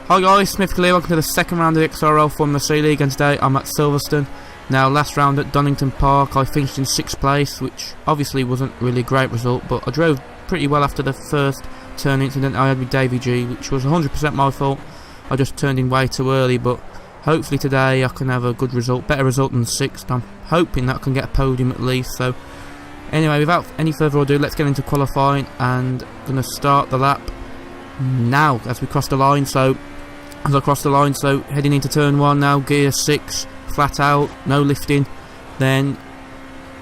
Hi guys, Smith Clear, welcome to the second round of the XRL Formula C League, and today I'm at Silverstone. Now, last round at Donington Park I finished in 6th place, which obviously wasn't really a great result, but I drove pretty well after the first turn incident I had with Davy G, which was 100% my fault. I just turned in way too early, but hopefully today I can have a good result, better result than 6th. I'm hoping that I can get a podium at least. So anyway, without any further ado, let's get into qualifying, and I'm going to start the lap now as we cross the line. So as I cross the line, so heading into turn 1 now, gear 6, flat out, no lifting. Then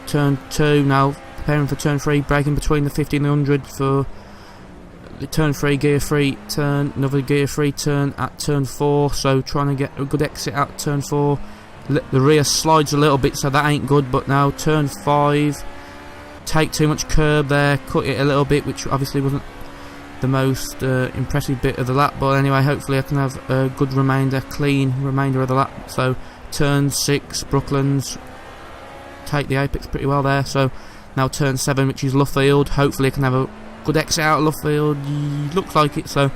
turn 2 now, preparing for turn 3, braking between the 50 and the 100 for the turn 3, gear 3 turn, another gear 3 turn at turn 4, so trying to get a good exit out turn 4. The rear slides a little bit, so that ain't good, but now turn 5, take too much curb there, cut it a little bit, which obviously wasn't the most impressive bit of the lap, but anyway, hopefully I can have a good remainder, clean remainder of the lap. So turn 6, Brooklands, take the apex pretty well there. So now turn 7, which is Luffield, hopefully I can have a good exit out of Luffield, looks like it. So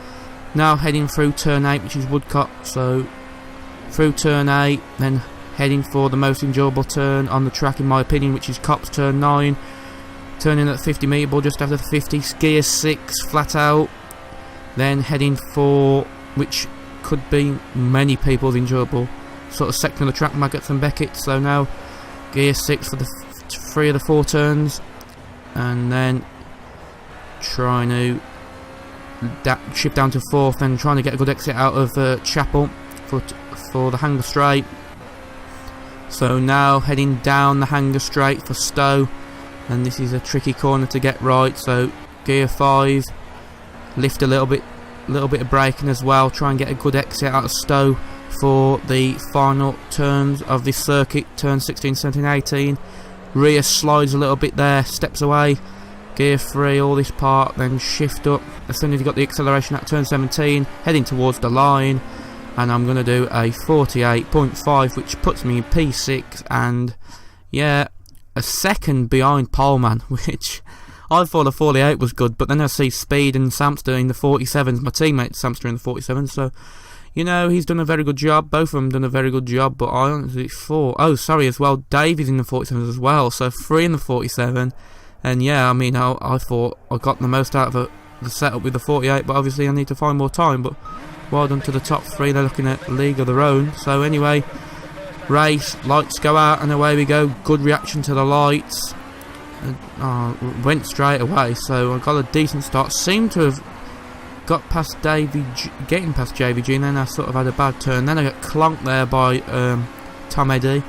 now heading through turn 8, which is Woodcock, so through turn 8, then heading for the most enjoyable turn on the track in my opinion, which is Cops turn 9. Turning at the 50 metre ball just after the 50, gear 6, flat out. Then heading for, which could be many people's enjoyable sort of section of the track, Maggots and Beckett. So now gear 6 for the 3 of the 4 turns, and then trying to shift down to 4th, and trying to get a good exit out of Chapel for the Hanger Straight. So now heading down the Hanger Straight for Stowe, and this is a tricky corner to get right. So gear 5, lift a little bit of braking as well, try and get a good exit out of Stowe for the final turns of this circuit, turn 16, 17, 18. Rear slides a little bit there, steps away, gear 3 all this part, then shift up as soon as you got the acceleration at turn 17, heading towards the line, and I'm going to do a 48.5, which puts me in P6, and yeah, a second behind Poleman, which I thought the 48 was good, but then I see Speed and Samster in the 47s, my teammate Samster in the 47s, so you know, he's done a very good job, both of them done a very good job, but I honestly thought, oh sorry as well, Dave is in the 47s as well, so 3 in the 47, and yeah, I mean, I thought I got the most out of the setup with the 48, but obviously I need to find more time, but well done to the top 3, they're looking at a league of their own. So anyway, race, lights go out and away we go, good reaction to the lights, went straight away, so I got a decent start, seemed to have got past getting past JVG, and then I sort of had a bad turn, then I got clonked there by Tom Eddy.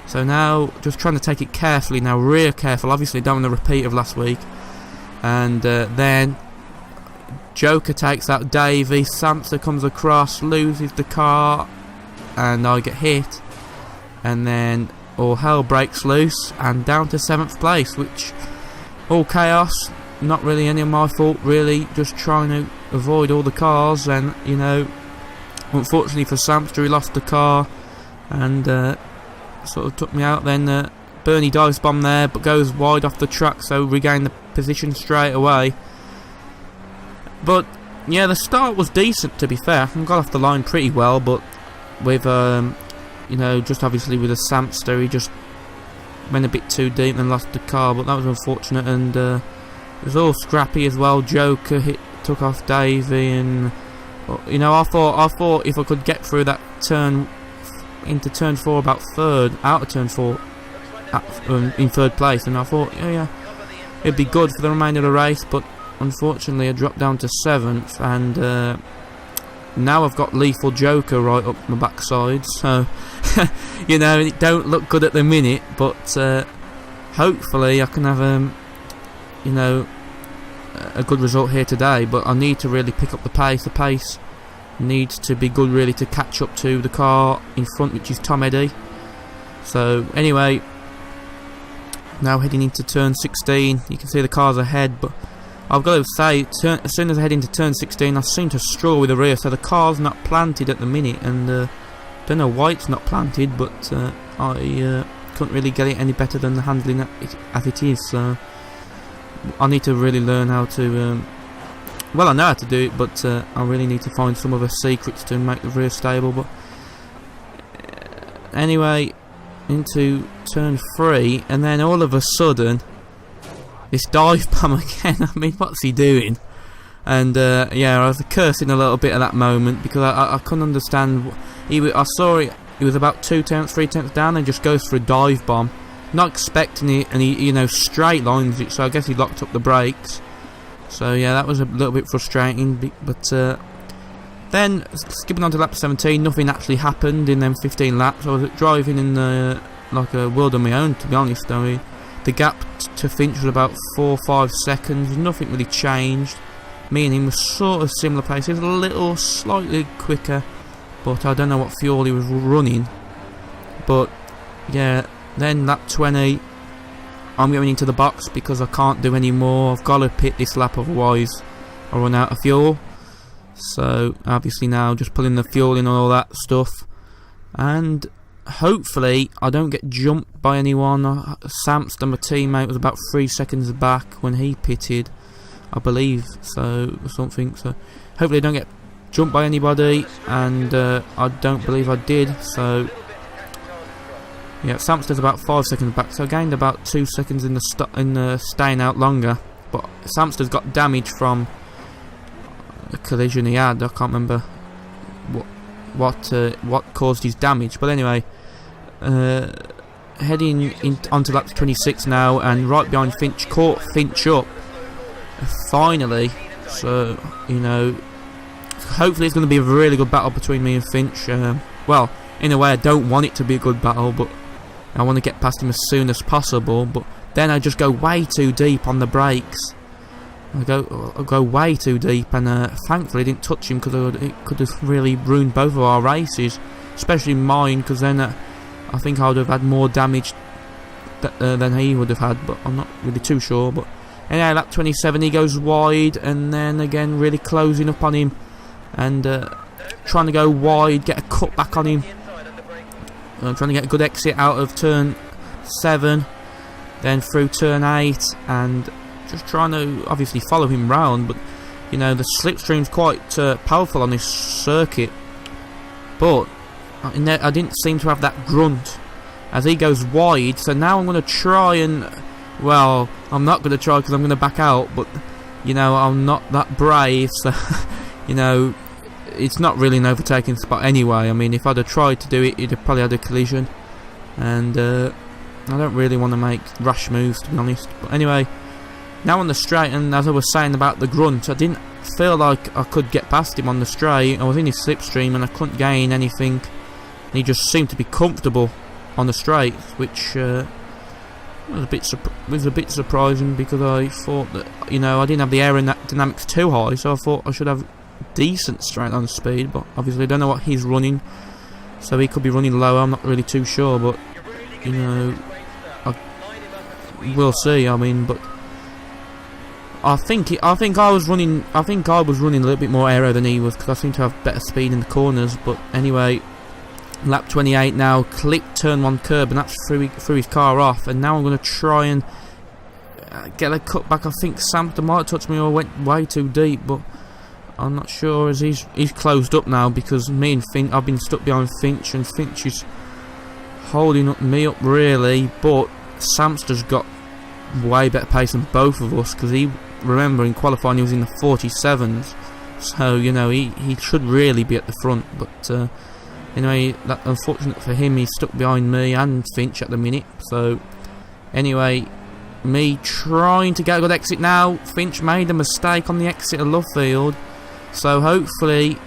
So now just trying to take it carefully now, rear careful, obviously don't want to repeat of last week, and then Joker takes out Davey, Samsa comes across, loses the car, and I get hit, and then all hell breaks loose, and down to 7th place, which all chaos, not really any of my fault really, just trying to avoid all the cars, and you know, unfortunately for Samster he lost the car and sort of took me out. Then Bernie dives bomb there, but goes wide off the track, so regain the position straight away. But yeah, the start was decent to be fair, I got off the line pretty well, but with you know, just obviously with a Samster he just went a bit too deep and lost the car, but that was unfortunate, and it was all scrappy as well. Joker took off Davey, and you know, I thought if I could get through that turn into turn 4 about 3rd, out of turn 4 in 3rd place, and I thought yeah, it'd be good for the remainder of the race, but unfortunately I dropped down to 7th, and now I've got Lethal Joker right up my backside, so you know, it don't look good at the minute, but hopefully I can have you know, a good result here today. But I need to really pick up the pace needs to be good really to catch up to the car in front, which is Tom Eddy. So anyway, now heading into turn 16, you can see the cars ahead, but I've got to say, as soon as I head into turn 16 I seem to struggle with the rear, so the car's not planted at the minute, and don't know why it's not planted, but I couldn't really get it any better than the handling as it is, so I need to really learn how to well, I know how to do it, but I really need to find some other secrets to make the rear stable. But anyway, into turn 3, and then all of a sudden, this dive bomb again. I mean, what's he doing? And yeah, I was cursing a little bit at that moment because I couldn't understand. I saw it. He was about 3 tenths down, and just goes for a dive bomb, not expecting it, and he, straight lines it. So I guess he locked up the brakes. So yeah, that was a little bit frustrating. But then skipping on to lap 17, nothing actually happened in them 15 laps. I was driving in like a world on my own, to be honest. I mean, the gap to Finch was about 4 or 5 seconds. Nothing really changed. Me and him were sort of similar pace. He was a little slightly quicker, but I don't know what fuel he was running. But yeah, then lap 20, I'm going into the box because I can't do any more. I've got to pit this lap, otherwise I'll run out of fuel. So obviously now just pulling the fuel in and all that stuff, and hopefully I don't get jumped by anyone. Samston, my teammate, was about 3 seconds back when he pitted, I believe, so or something. So hopefully I don't get jumped by anybody, and I don't believe I did. So yeah, Samston's about 5 seconds back, so I gained about 2 seconds in the staying out longer. But Samston's got damage from a collision he had. I can't remember what caused his damage, but anyway, heading onto lap 26 now, and right behind Finch, caught Finch up finally. So hopefully it's going to be a really good battle between me and Finch. Well, in a way I don't want it to be a good battle, but I want to get past him as soon as possible. But then I just go way too deep on the brakes. I go way too deep, and thankfully I didn't touch him, because it could have really ruined both of our races, especially mine, because then I think I would have had more damage than he would have had, but I'm not really too sure. But anyway, lap 27 he goes wide, and then again really closing up on him, and trying to go wide, get a cut back on him. I'm trying to get a good exit out of turn 7, then through turn 8, and just trying to obviously follow him round. But the slipstream's quite powerful on this circuit, but I didn't seem to have that grunt as he goes wide. So now I'm going to try and, well, I'm not going to try because I'm going to back out, but I'm not that brave, so it's not really an overtaking spot anyway. I mean, if I'd have tried to do it, it'd have probably had a collision, and I don't really want to make rash moves, to be honest. But anyway, now on the straight, and as I was saying about the grunt, I didn't feel like I could get past him on the straight. I was in his slipstream and I couldn't gain anything. He just seemed to be comfortable on the straight, which was a bit surprising, because I thought that I didn't have the aerodynamics too high, so I thought I should have decent straight line speed. But obviously I don't know what he's running, so he could be running lower. I'm not really too sure, but we'll see. I mean, but I think I was running a little bit more aero than he was, because I seem to have better speed in the corners. But anyway, lap 28 now, clipped turn 1 curb, and that's threw his car off. And now I'm going to try and get a cut back. I think Samson might touch me or went way too deep, but I'm not sure, as he's closed up now, because me and Finch, I've been stuck behind Finch, and Finch is holding me up really. But Samster's got way better pace than both of us, because remember in qualifying he was in the 47s, so he should really be at the front. But anyway, that unfortunate for him, he's stuck behind me and Finch at the minute. So anyway, me trying to get a good exit now. Finch made a mistake on the exit of Lovefield, so hopefully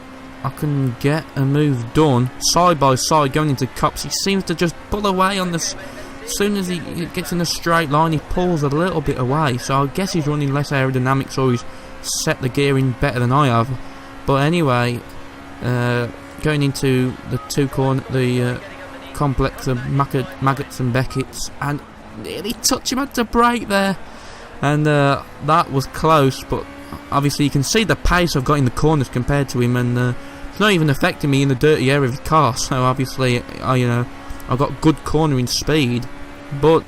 I can get a move done side by side going into cups. He seems to just pull away on this. As soon as he gets in a straight line, he pulls a little bit away, so I guess he's running less aerodynamics, or he's set the gearing better than I have. But anyway, going into the complex of Maggots and Beckett's, and nearly touch him, had to brake there, and that was close. But obviously you can see the pace I've got in the corners compared to him, and it's not even affecting me in the dirty area of his car. So obviously I've got good cornering speed. But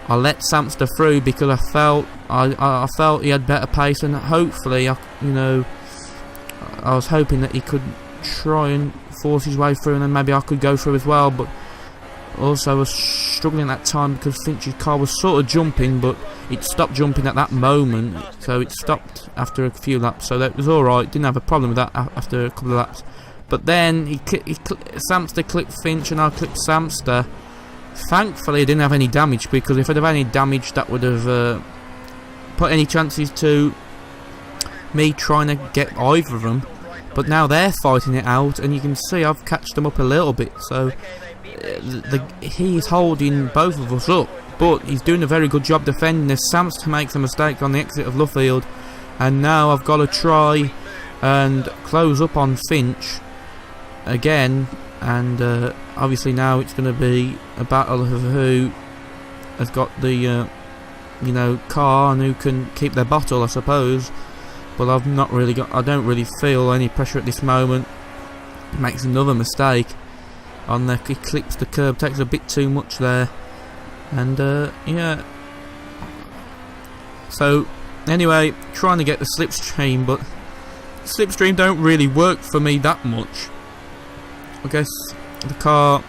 I let Samster through because I felt he had better pace, and hopefully, I was hoping that he could try and force his way through, and then maybe I could go through as well. But also I was struggling at that time because Finch's car was sort of jumping, but it stopped jumping at that moment, so it stopped after a few laps, so that was alright. Didn't have a problem with that after a couple of laps. But then Samster clipped Finch and I clipped Samster. Thankfully I didn't have any damage, because if I'd have any damage that would have put any chances to me trying to get either of them. But now they're fighting it out, and you can see I've catched them up a little bit, so he's holding both of us up, but he's doing a very good job defending us. Samster makes a mistake on the exit of Luffield, and now I've got to try and close up on Finch again, and obviously now it's going to be a battle of who has got the car and who can keep their bottle, I suppose. But I don't really feel any pressure at this moment. He makes another mistake on there. He clips the curb, takes a bit too much there, and yeah. So anyway, trying to get the slipstream, but slipstream don't really work for me that much. I guess the car,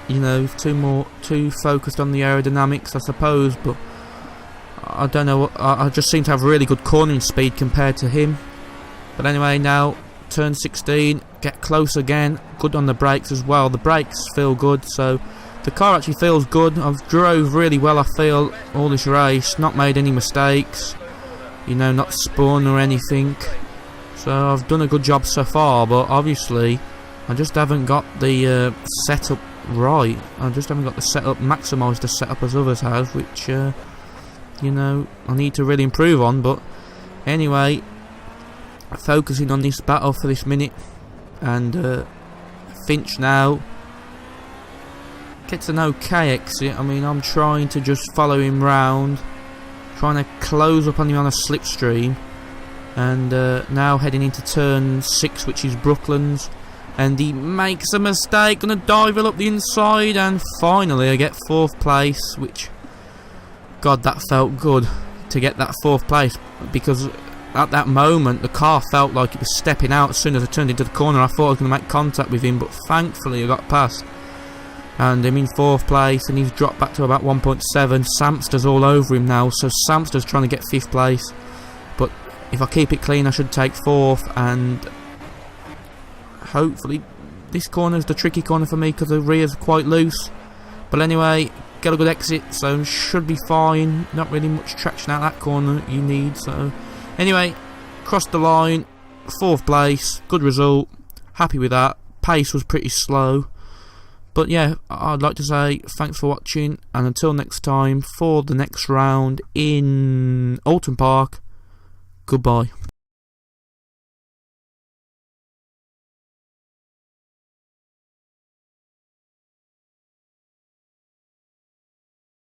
is too focused on the aerodynamics, I suppose, but I don't know. I just seem to have really good cornering speed compared to him. But anyway, now turn 16, get close again. Good on the brakes as well. The brakes feel good, so the car actually feels good. I've drove really well, I feel, all this race. Not made any mistakes, not spun or anything. So I've done a good job so far, but obviously I just haven't got the setup right. I just haven't got the setup, maximised the setup as others have, which I need to really improve on. But anyway, focusing on this battle for this minute, and Finch now gets an okay exit. I mean, I'm trying to just follow him round, trying to close up on him on a slipstream, and now heading into turn 6, which is Brooklands, and he makes a mistake, gonna dive up the inside, and finally I get 4th place, which, God, that felt good to get that 4th place, because at that moment the car felt like it was stepping out. As soon as I turned into the corner, I thought I was going to make contact with him, but thankfully I got past, and I'm in 4th place, and he's dropped back to about 1.7. Samster's all over him now, so Samster's trying to get 5th place, but if I keep it clean I should take 4th, and hopefully this corner's the tricky corner for me because the rear's quite loose. But anyway, get a good exit, so should be fine. Not really much traction out that corner you need. So anyway, crossed the line, 4th place, good result, happy with that. Pace was pretty slow, but yeah, I'd like to say thanks for watching, and until next time for the next round in Alton Park, goodbye.